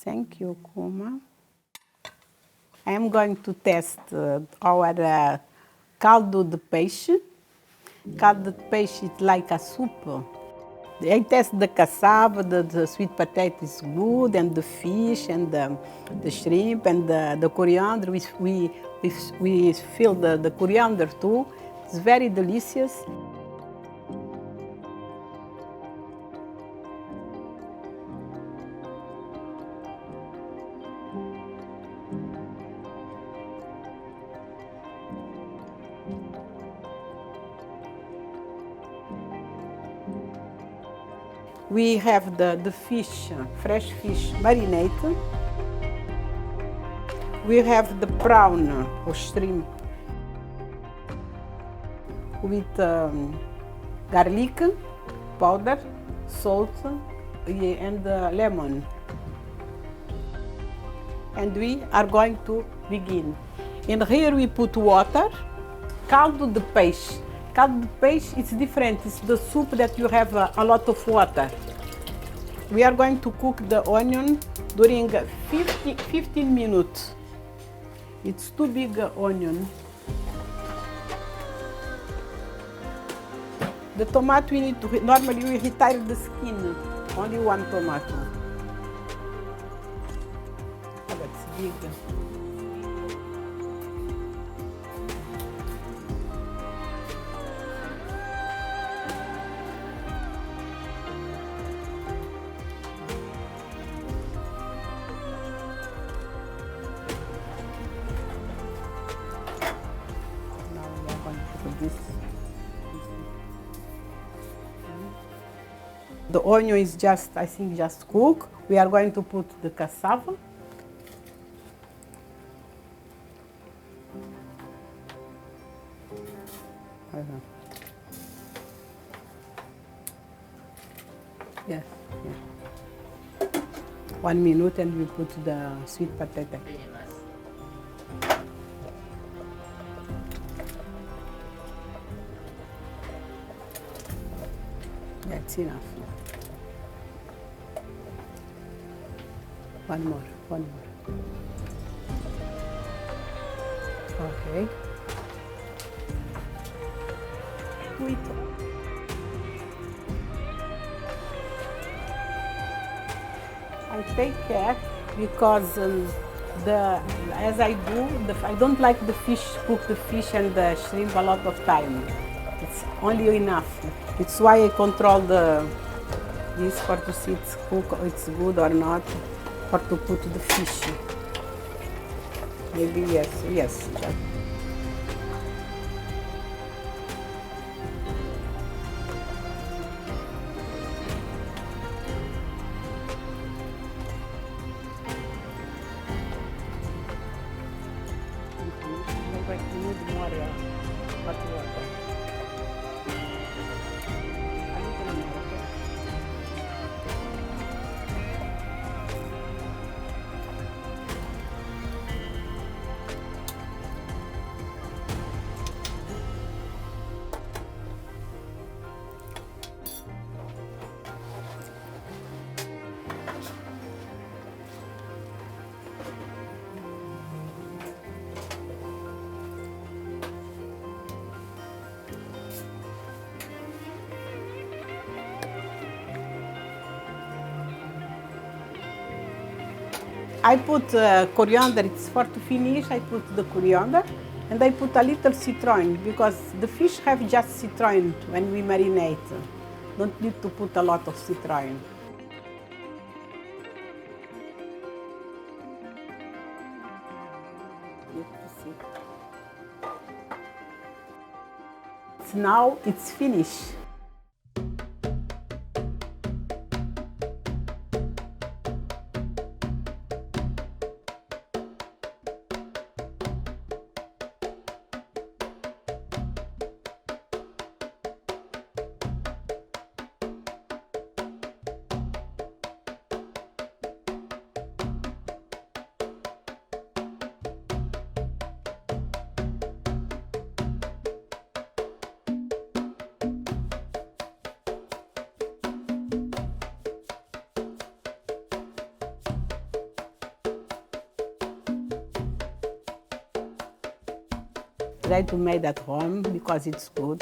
Thank you, Kuma. I am going to test our caldo de peixe. Caldo de peixe is like a soup. I test the cassava, the sweet potato is good, and the fish, and the shrimp, and the coriander. We feel the coriander too. It's very delicious. We have the fish, fresh fish marinated. We have the prawn or shrimp with garlic powder, salt, and lemon. And we are going to begin. And here we put water, caldo de peixe. Caldo de peixe is different. It's the soup that you have a lot of water. We are going to cook the onion during 15 minutes. It's too big onion. The tomato we need to, normally we retire the skin, only one tomato. Oh, that's big. The onion is just, I think, just cooked. We are going to put the cassava. Yes. Yeah. 1 minute and we put the sweet potato. That's enough. One more. Okay. Wait. I take care because as I do, I don't like the fish, cook the fish and the shrimp a lot of time. It's only enough. It's why I control this for to see it's good or not, or to put the fish. Maybe yes. Need more hot water. I put coriander, it's for to finish, I put the coriander and I put a little citron because the fish have just citron when we marinate. Don't need to put a lot of citron. Now it's finished. try to make at home because it's good.